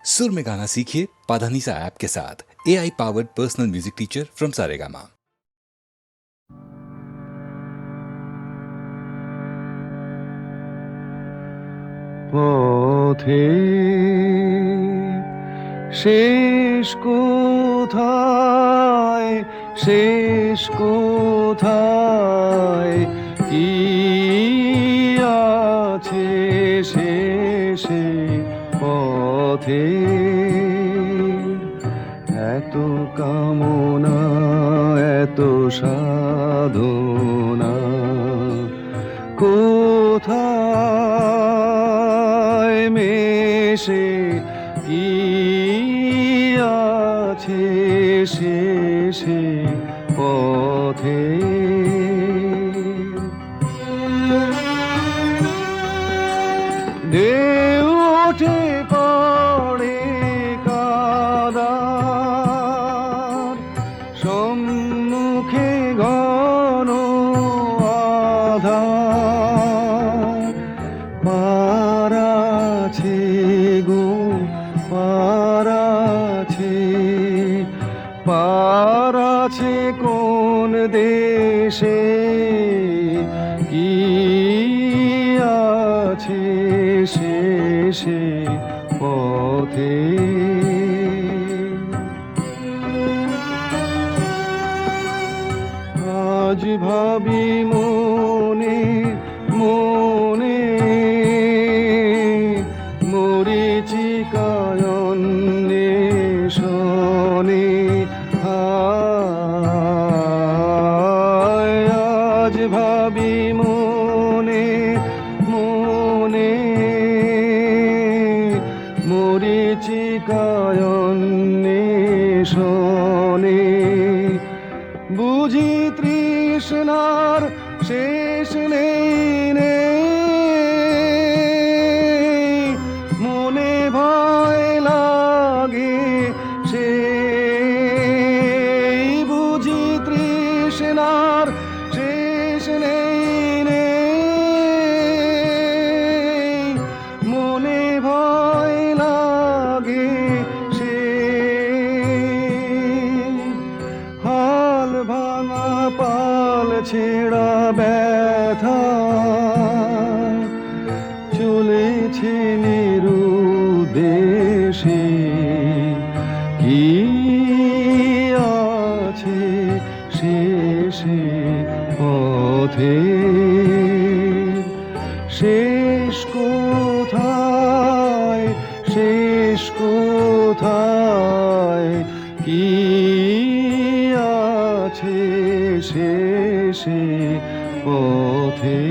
सुर में गाना सीखिए पाधानीसा ऐप के साथ। AI powered personal music teacher from Saregama. পথে শেষ কোথায়, শেষ কোথায়, কি আছে শেষে পথে? এত কামনা, এত সাধনা, কোথায় মেশে কি আছে শেষে পথে? ঢেউ ওঠে পড়ে কাদার সম্মুখে ঘন আধার। পার আছে গো পার আছে, পার আছে কোন দেশে? কি আছে শেষে পথে? আজ ভাবি মনে মনে, মরীচিকায় অন্বেষণে। হায় আজ ভাবি মনে মনে, মরীচিকায় অন্বেষণে। বুঝি তৃষ্ণার শেষ নেই নেই, মনে ভয় লাগে সেই। বুঝি তৃষ্ণার শেষ নেই নেই, মনে ভয় লাগে সেই। হাল ভাঙা পাল ছেঁড়া ব্যথা চলেছে নিরুদ্দেশে। কি আছে শেষে পথে? শেষ কোথায়, শেষ কোথায়, কি আছে শেষে পথে?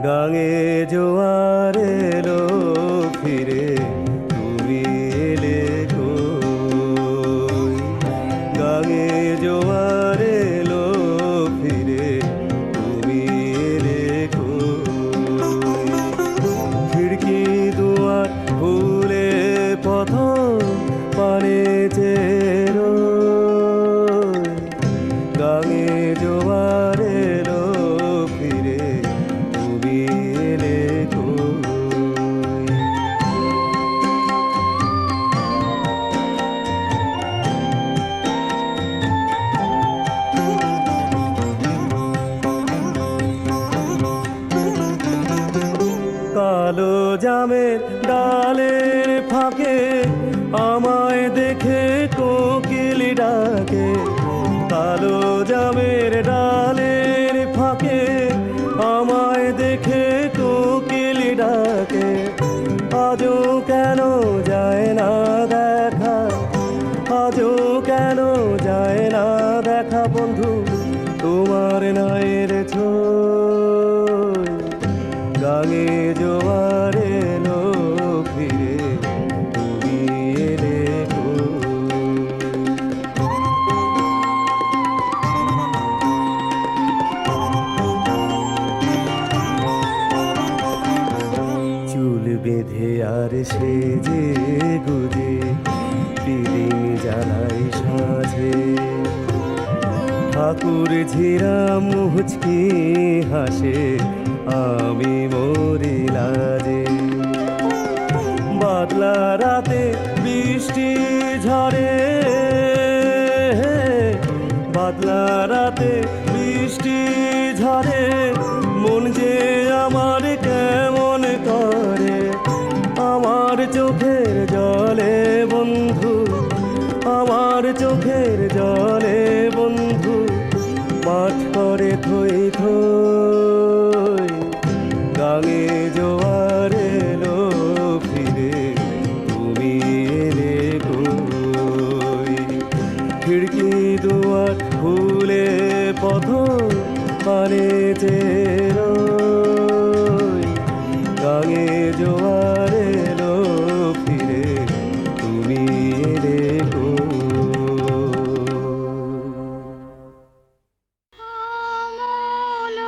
গাঙে জোয়ার এলো ফিরে, তুমি এলে কই? গাঙে জোয়ার এলো ফিরে, তুমি এলে কই? খিড়কি দুয়ার খুলে পথ পানে চেরো, গাঙে জোয়ার এলো ফিরে, তুমি এলে কই? কালো জামের ডালের ফাঁকে আমায় দেখে কোকিল ডাকে। কালো জামের ডালের ফাঁকে আমায় দেখে কোকিল ডাকে। আজও কেন যায় না দেখা, আজও কেন যায় না দেখা বন্ধু তোমার নায়ের ছোঁয়? গাঙে জোয়ার এলো ফিরে, তুমি এলে কই? চুল বেঁধে হেয়ার সেজে গুজে পিদিং জ্বালাই সাজে ঠাকুর ঝিরা মুচকি হাসে আমি মরি লাজে বাদলা রাতে বৃষ্টি ঝরে বাদলা রাতে বৃষ্টি ঝরে মন যে আমার কেমন করে আমার চোখের জলে বন্ধু আমার চোখের জলে বন্ধু মাঠ করে থই থই গাঙে জোয়ার এলো ফিরে তুমি এলে কই খিড়কি দুয়ার খুলে পথ পানে চেরোই গাঙে জোয়ার এলো ফিরে তুমি এলে কই আমল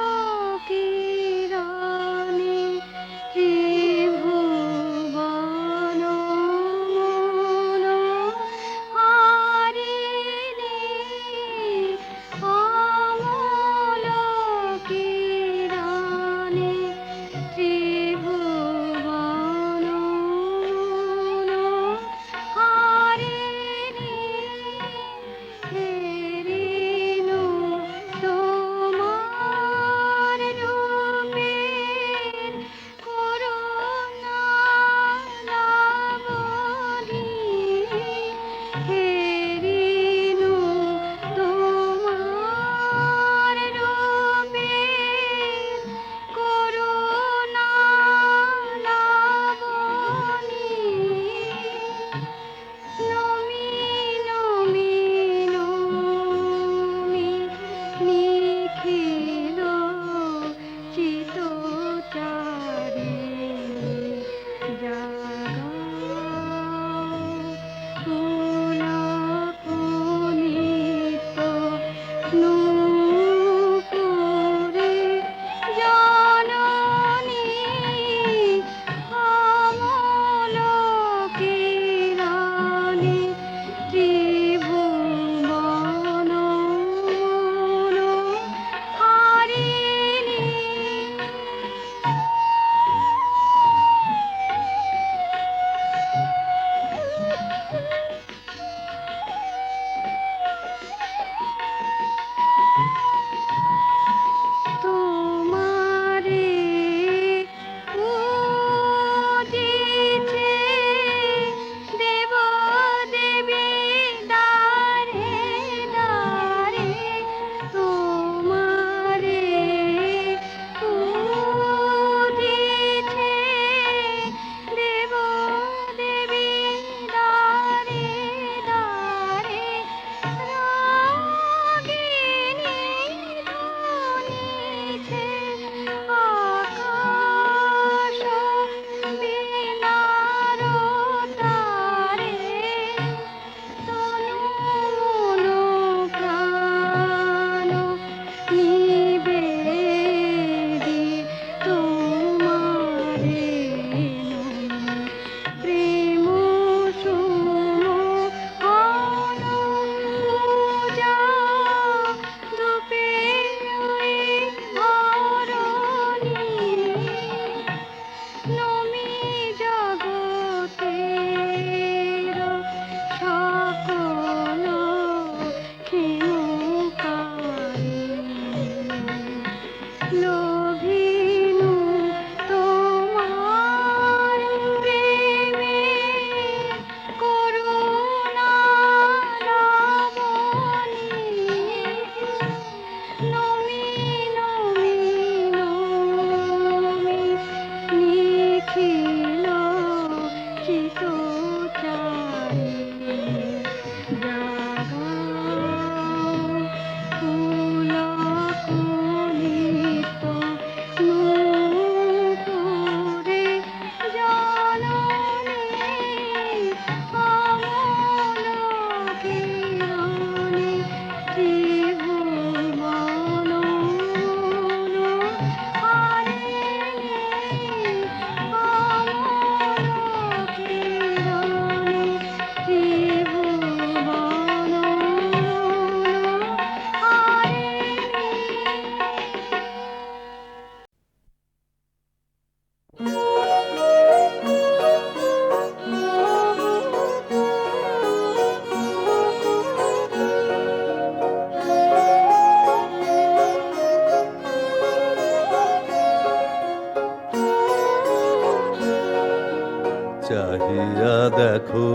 চাহিয়া দেখো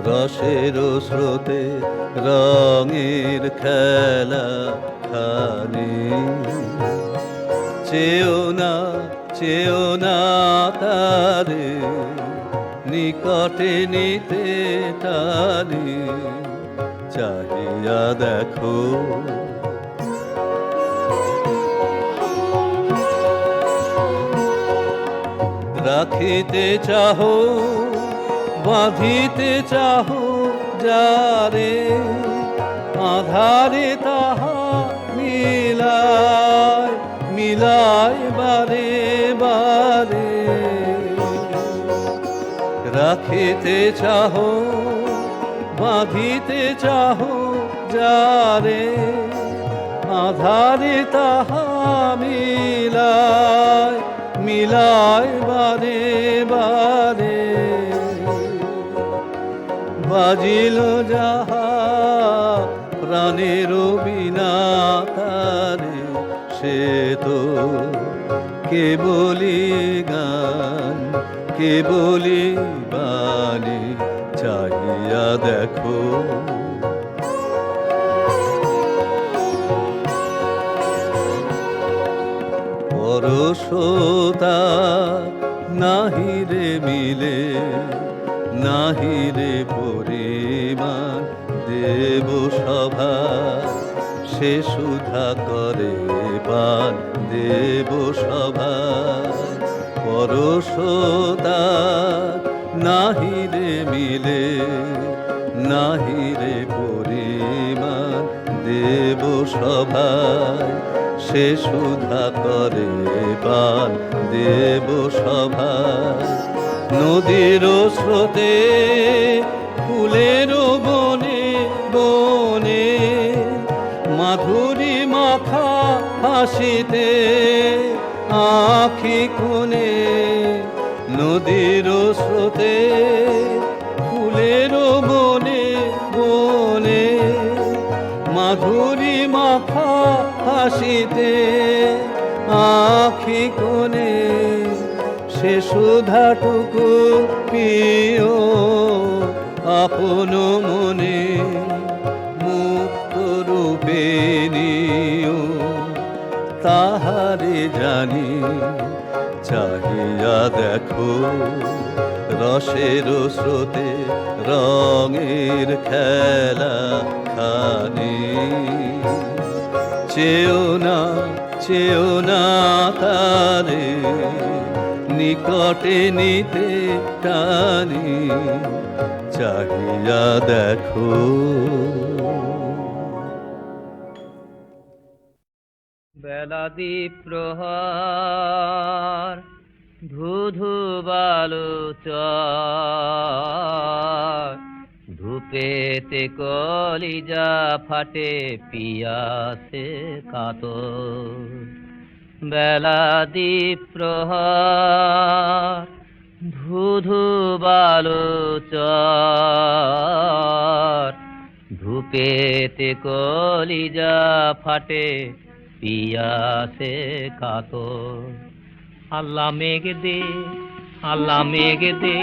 রসের স্রোতে রঙের খেলা খানি চেও না তারে নিকটে নিতে টানি চাহিয়া দেখো রাখিতে চাহো বাঁধিতে চাহো যারে আধারে তাহা মিলায় বারে বারে রাখিতে চাহো বাঁধিতে চাহো যারে আধারে তাহা মিলায় বারে বারে বাজিল যাহা প্রাণের বিনা তারে সে তো কেবলি গান কেবলি বাণী চাহিয়া দেখো পরশতা নাহিরে মিলে নাহিরে পরিমাণ দেব সভা সে সুধা করে পান দেব সভা পরশতা নাহিরে মিলে নাহিরে পরিমাণ দেব সভায় সে সুধা করে পান দেব সভায় নদীর স্রোতে ফুলের বনে বনে মাধুরী মাখা হাসিতে আখি কোণে নদীর স্রোতে ফুলের বনে বনে মাধুরী মাখা হাসিতে আখি কোণে সে সুধাটুকু পিও আপন মনে মুক্ত রূপে নিও তাহারে জানি চাহিয়া দেখো রসের স্রোতে রঙের খেলা খানি চেও না তারে নিকটে নিতে টানি চাহিয়া দেখো বেলা দ্বীপ প্রহার ধুধু বালু চর ধূপেতে কলিজা ফাটে পিয়াসে কাতর বেলা দ্বীপ প্রহার ধুধু বালু চর ধূপেতে কলিজা ফাটে পিয়াসে কাতর আল্লাহ মেঘ দে আল্লাহ মেঘ দে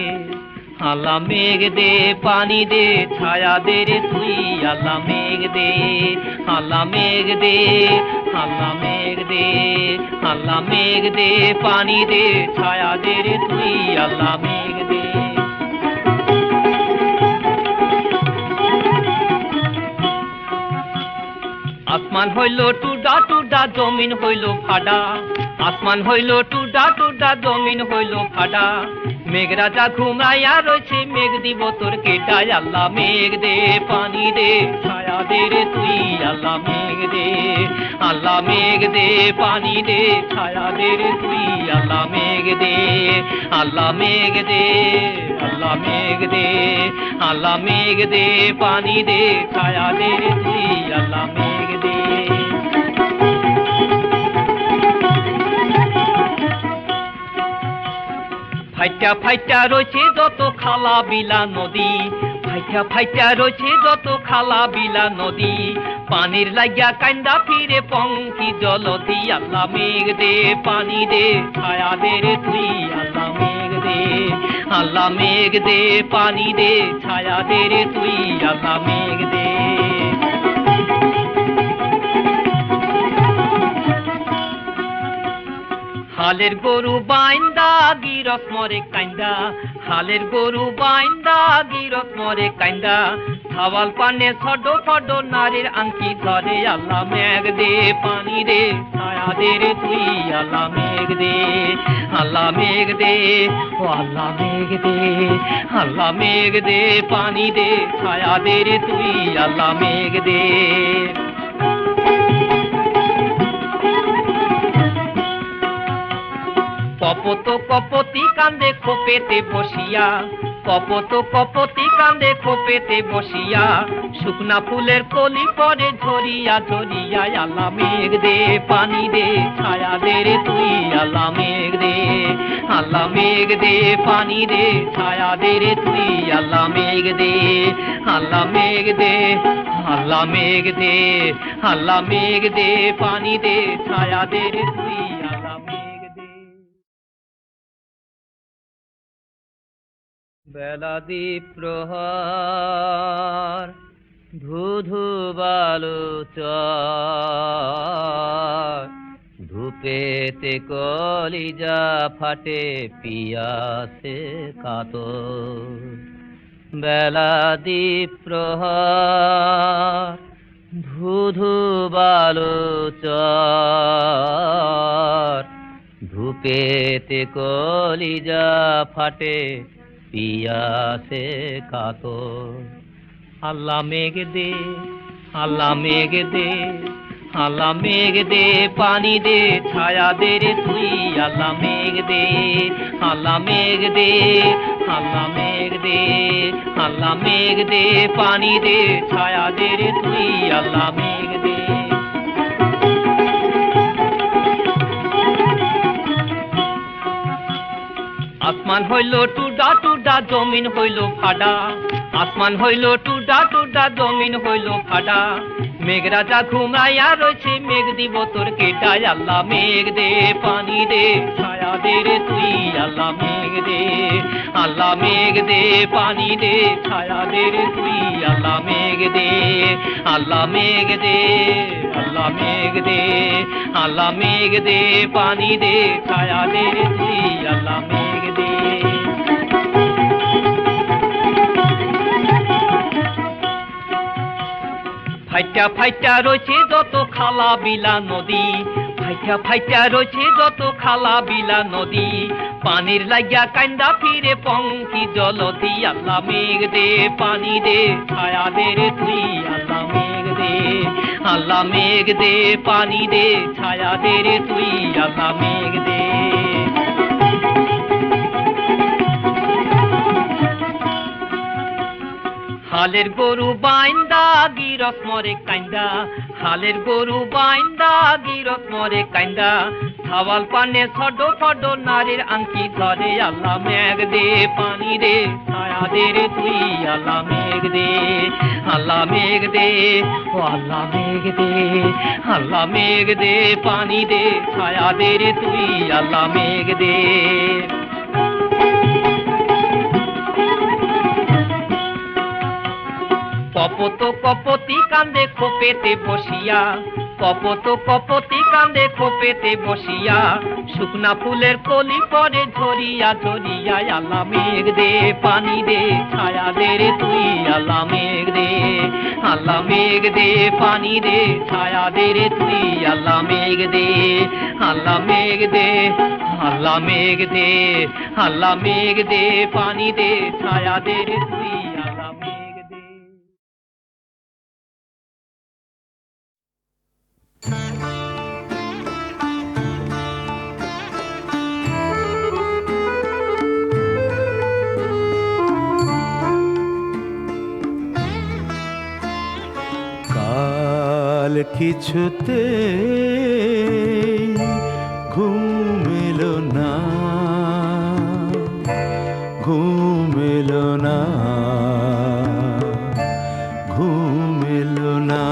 আল্লাহ মেঘ দে পানি দে ছায়া দে রে তুই আল্লাহ মেঘ দে আল্লাহ মেঘ দে আল্লাহ মেঘ দে আল্লাহ মেঘ দে পানি দে ছায়া দে রে তুই আল্লাহ মেঘ দে আসমান হইল টুডা টুডা জমিন হইল ফাডা আসমান হইল টুডা টুডা জমিন হইল ফাডা মেঘ রাজা ঘুমাইয়া রয়েছে মেঘ দিব তোর কেটায় আল্লাহ মেঘ দে পানি দে ছায়া দে রে তুই আল্লাহ মেঘ দে আল্লাহ মেঘ দে পানি দে ছায়া দে রে তুই আল্লাহ মেঘ দে আল্লাহ মেঘ দে আল্লাহ মেঘ দে আল্লাহ মেঘ দে পানি দে ছায়া দে রে তুই আল্লাহ মেঘ দে ফাইটা ফাইটা রয়েছে যত খালা বিলা নদী ফাইটা ফাইটা রয়েছে যত খালা বিলা নদী পানির লাগিয়া কান্দা ফিরে পঙ্কি জলদি আল্লাহ মেঘ দে পানি দে ছায়া দে রে তুই আল্লাহ মেঘ দে আল্লাহ মেঘ দে পানি দে ছায়া দে রে তুই আল্লাহ মেঘ দে হালের গরু বাইন্দা গিরস মরে কাইন্দা হালের গরু বাইন্দা গিরস মরে কাইন্দা ছাওয়াল পানে ছড ফড নারীর আংকি ধরে আল্লাহ মেঘ দে পানি দে ছায়া দে রে তুই আল্লাহ মেঘ দে আল্লাহ মেঘ দে ও আল্লাহ মেঘ দে আল্লাহ মেঘ দে পানি দে ছায়া দে রে তুই আল্লাহ মেঘ দে কপত কপতি কান্দে খোপেতে বসিয়া কপত কপতি কান্দে খোপেতে বসিয়া শুকনা ফুলের কলি পরে ঝরিয়া ঝরিয়া আল্লাহ মেঘ দে পানি দে ছায়া দে রে তুই আল্লাহ মেঘ দে আল্লাহ মেঘ দে পানি দে ছায়া দে রে তুই আল্লাহ মেঘ দে আল্লাহ মেঘ দে আল্লাহ মেঘ দে আল্লাহ মেঘ দে পানি দে ছায়া দে রে তুই আল্লাহ মেঘ দে বেলা দ্বীপ প্রহার ধুধু বালু চর ধূপেতে কলিজা ফাটে পিয়াসে কাতর বেলা দ্বীপ প্রহার ধুধু বালু চর ধূপেতে কলিজা ফাটে পিয়াসে কাতর আল্লাহ মেঘ দে আল্লাহ মেঘ দে আল্লাহ মেঘ দে পানি দে ছায়া দে রে তুই আল্লাহ মেঘ দে আল্লাহ মেঘ দে আল্লাহ মেঘ দে আল্লাহ মেঘ দে পানি দে ছায়া দে রে তুই আল্লাহ মেঘ দে আসমান হইল টুডা টুডা জমিন হইল ফাডা আসমান হইল টুডা টুডা জমিন হইল ফাডা মেঘ রাজা ঘুমাইয়া রয়েছে মেঘ দিব তোর কেটায় আল্লাহ মেঘ দে পানি দে ছায়া দে রে তুই আল্লাহ মেঘ দে আল্লাহ মেঘ দে পানি দে ছায়া দে রে তুই আল্লাহ মেঘ দে আল্লাহ মেঘ দে আল্লাহ মেঘ দে আল্লাহ মেঘ দে পানি দে ছায়া দে রে তুই আল্লাহ মেঘ দে ফাইটা ফাইটা রয়েছে যত খালা বিলা নদী ফাইটা ফাইটা রয়েছে যত খালা বিলা নদী পানির লাগিয়া কান্দা ফিরে পঙ্কি জলদি আল্লাহ মেঘ দে পানি দে ছায়া দে রে তুই আল্লাহ মেঘ দে আল্লাহ মেঘ দে পানি দে ছায়া দে রে তুই আল্লাহ মেঘ দে হালের গরু বাইন্দা গিরস মরে কাইন্দা হালের গরু বাইন্দা গিরস মরে কাইন্দা ছাওয়াল পানে ছড ফড নারীর আংকি ধরে আল্লাহ মেঘ দে পানি দে ছায়া দে রে তুই আল্লাহ মেঘ দে আল্লাহ মেঘ দে ও আল্লাহ মেঘ দে আল্লাহ মেঘ দে পানি দে ছায়া দে রে তুই আল্লাহ মেঘ দে কপত কপতি কান্দে খোপেতে বসিয়া কপত কপতি কান্দে খোপেতে বসিয়া শুকনা ফুলের কলি পরে ঝরিয়া ঝরিয়া আল্লাহ মেঘ দে পানি দে ছায়া দে রে তুই আল্লাহ মেঘ দে আল্লাহ মেঘ দে পানি দে ছায়া দে রে তুই আল্লাহ মেঘ দে আল্লাহ মেঘ দে আল্লাহ মেঘ দে আল্লাহ মেঘ দে পানি দে ছায়া দে রে তুই আল্লাহ মেঘ দে কাল কিছুতে ঘুম এলো না ঘুম এলো না ঘুম এলো না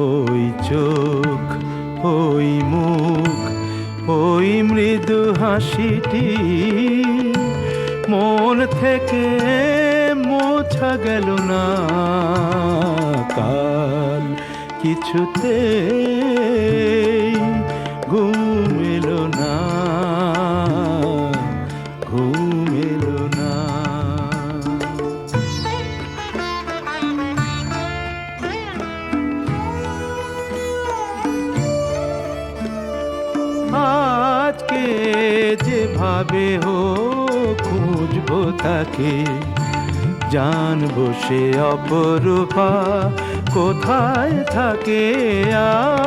ওই চোখ ওই মুখ ওই মৃদু হাসিটি মন থেকে মোছা গেল না কাল কিছুতে ঘুম এলো না ঘুম এলো না আজকে যেভাবে হোক খুঁজবো তাকে জানবো সে অপরূপা কোথায় থাকে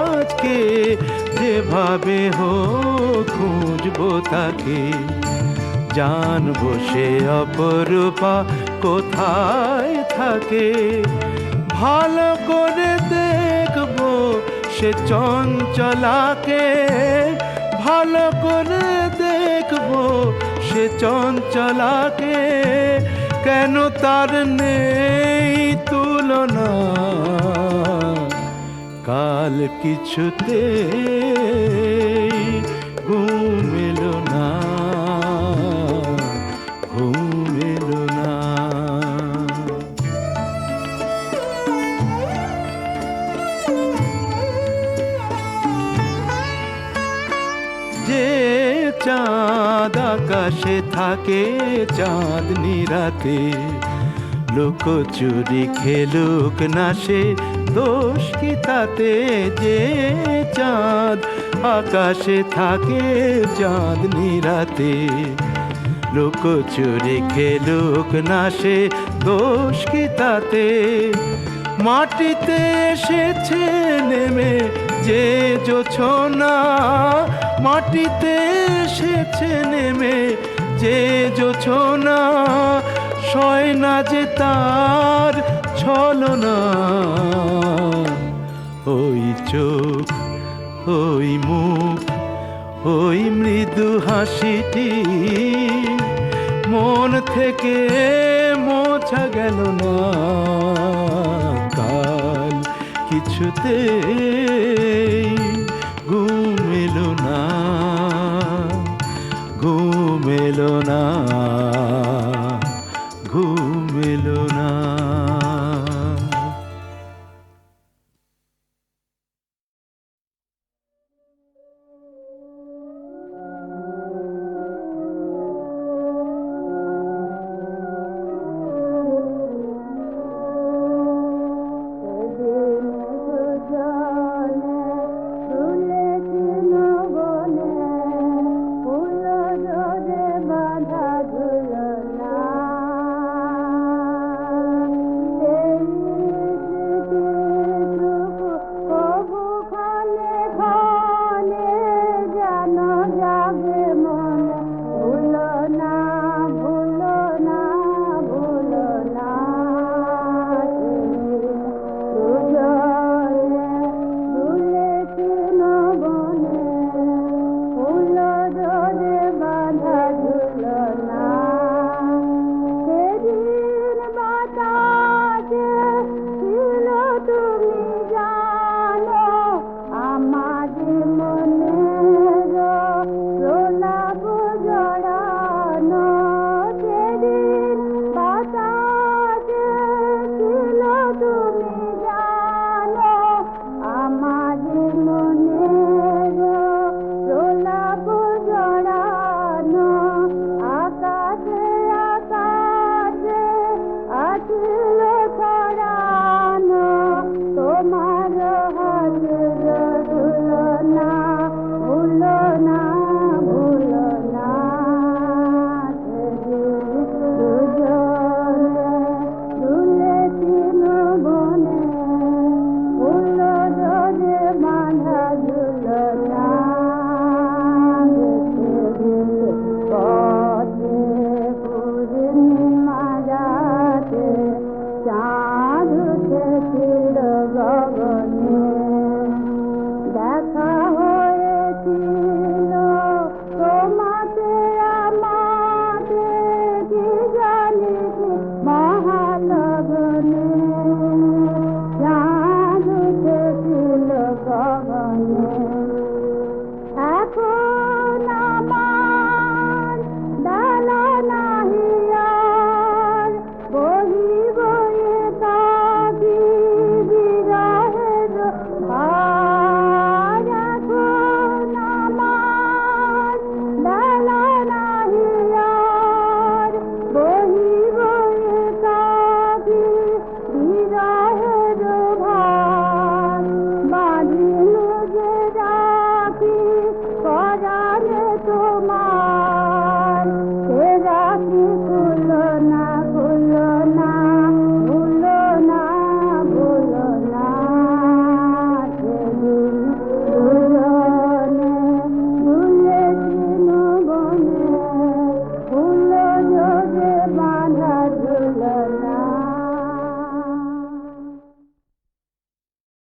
আজকে যেভাবে হোক খুঁজবো তাকে জানবো সে অপরূপা কোথায় থাকে ভালো করে দেখবো সে চঞ্চলাকে ভালো করে দেখবো সে চঞ্চলাকে কেন তার নেই তুলনা কাল কিছুতে ঘুম এলো না ঘুম এলো না যে চাঁদ আকাশে থাকে চাঁদনি রাতে লুকোচুরি খেলুক না সে দোষ কি তাতে যে চাঁদ আকাশে থাকে চাঁদনি রাতে লুকোচুরি খেলুক না সে দোষ কি তাতে মাটিতে এসেছে নেমে যে জোছনা মাটিতে এসেছে নেমে যে জোছনা সয় না যে তার ছলনা ওই চোখ ওই মুখ ওই মৃদু হাসিটি মন থেকে মোছা গেল না কাল কিছুতে ঘুম এলো না ঘুম এলো না